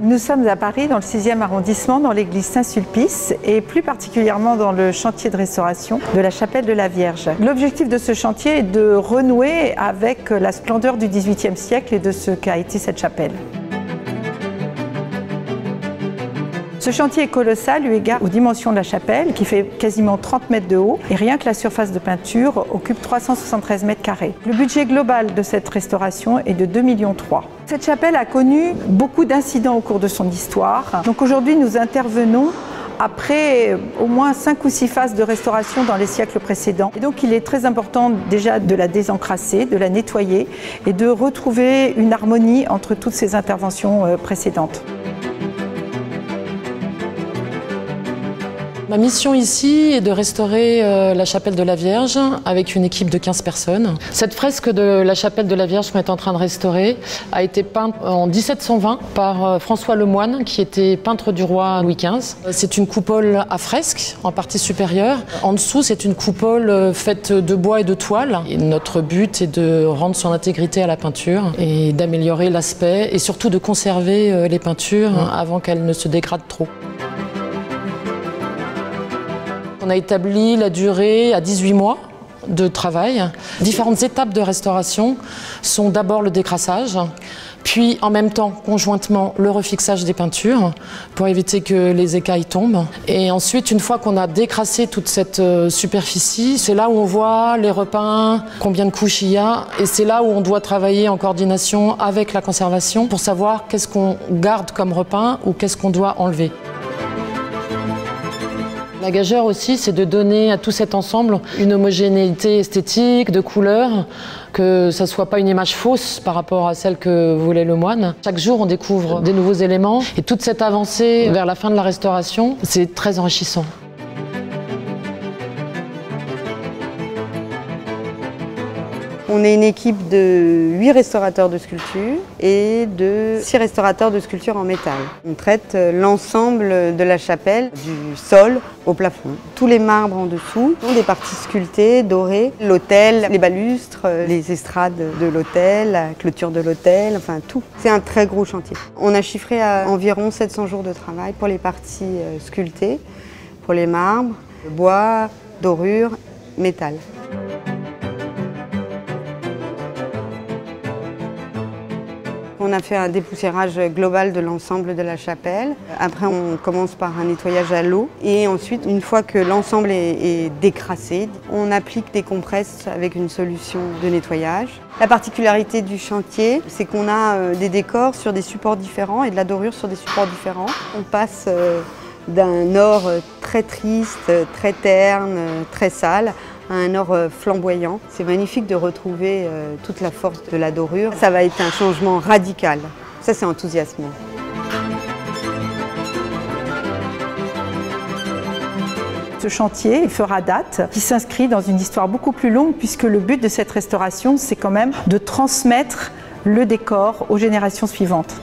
Nous sommes à Paris, dans le 6e arrondissement, dans l'église Saint-Sulpice et plus particulièrement dans le chantier de restauration de la chapelle de la Vierge. L'objectif de ce chantier est de renouer avec la splendeur du XVIIIe siècle et de ce qu'a été cette chapelle. Ce chantier est colossal eu égard aux dimensions de la chapelle qui fait quasiment 30 mètres de haut et rien que la surface de peinture occupe 373 mètres carrés. Le budget global de cette restauration est de 2,3 millions. Cette chapelle a connu beaucoup d'incidents au cours de son histoire. Donc aujourd'hui nous intervenons après au moins 5 ou 6 phases de restauration dans les siècles précédents. Et donc il est très important déjà de la désencrasser, de la nettoyer et de retrouver une harmonie entre toutes ces interventions précédentes. Ma mission ici est de restaurer la chapelle de la Vierge avec une équipe de 15 personnes. Cette fresque de la chapelle de la Vierge qu'on est en train de restaurer a été peinte en 1720 par François Lemoine, qui était peintre du roi Louis XV. C'est une coupole à fresque en partie supérieure. En dessous, c'est une coupole faite de bois et de toile. Et notre but est de rendre son intégrité à la peinture et d'améliorer l'aspect et surtout de conserver les peintures avant qu'elles ne se dégradent trop. On a établi la durée à 18 mois de travail. Différentes étapes de restauration sont d'abord le décrassage, puis en même temps, conjointement, le refixage des peintures pour éviter que les écailles tombent. Et ensuite, une fois qu'on a décrassé toute cette superficie, c'est là où on voit les repeints, combien de couches il y a. Et c'est là où on doit travailler en coordination avec la conservation pour savoir qu'est-ce qu'on garde comme repeint ou qu'est-ce qu'on doit enlever. La gageure aussi, c'est de donner à tout cet ensemble une homogénéité esthétique, de couleurs, que ça ne soit pas une image fausse par rapport à celle que voulait Lemoine. Chaque jour, on découvre des nouveaux éléments et toute cette avancée vers la fin de la restauration, c'est très enrichissant. On est une équipe de 8 restaurateurs de sculpture et de 6 restaurateurs de sculpture en métal. On traite l'ensemble de la chapelle, du sol au plafond. Tous les marbres en dessous, des parties sculptées, dorées, l'autel, les balustres, les estrades de l'autel, la clôture de l'autel, enfin tout. C'est un très gros chantier. On a chiffré à environ 700 jours de travail pour les parties sculptées, pour les marbres, bois, dorure, métal. On a fait un dépoussiérage global de l'ensemble de la chapelle. Après, on commence par un nettoyage à l'eau. Et ensuite, une fois que l'ensemble est décrassé, on applique des compresses avec une solution de nettoyage. La particularité du chantier, c'est qu'on a des décors sur des supports différents et de la dorure sur des supports différents. On passe d'un or très triste, très terne, très sale, à un or flamboyant. C'est magnifique de retrouver toute la force de la dorure. Ça va être un changement radical. Ça, c'est enthousiasmant. Ce chantier fera date, qui s'inscrit dans une histoire beaucoup plus longue puisque le but de cette restauration, c'est quand même de transmettre le décor aux générations suivantes.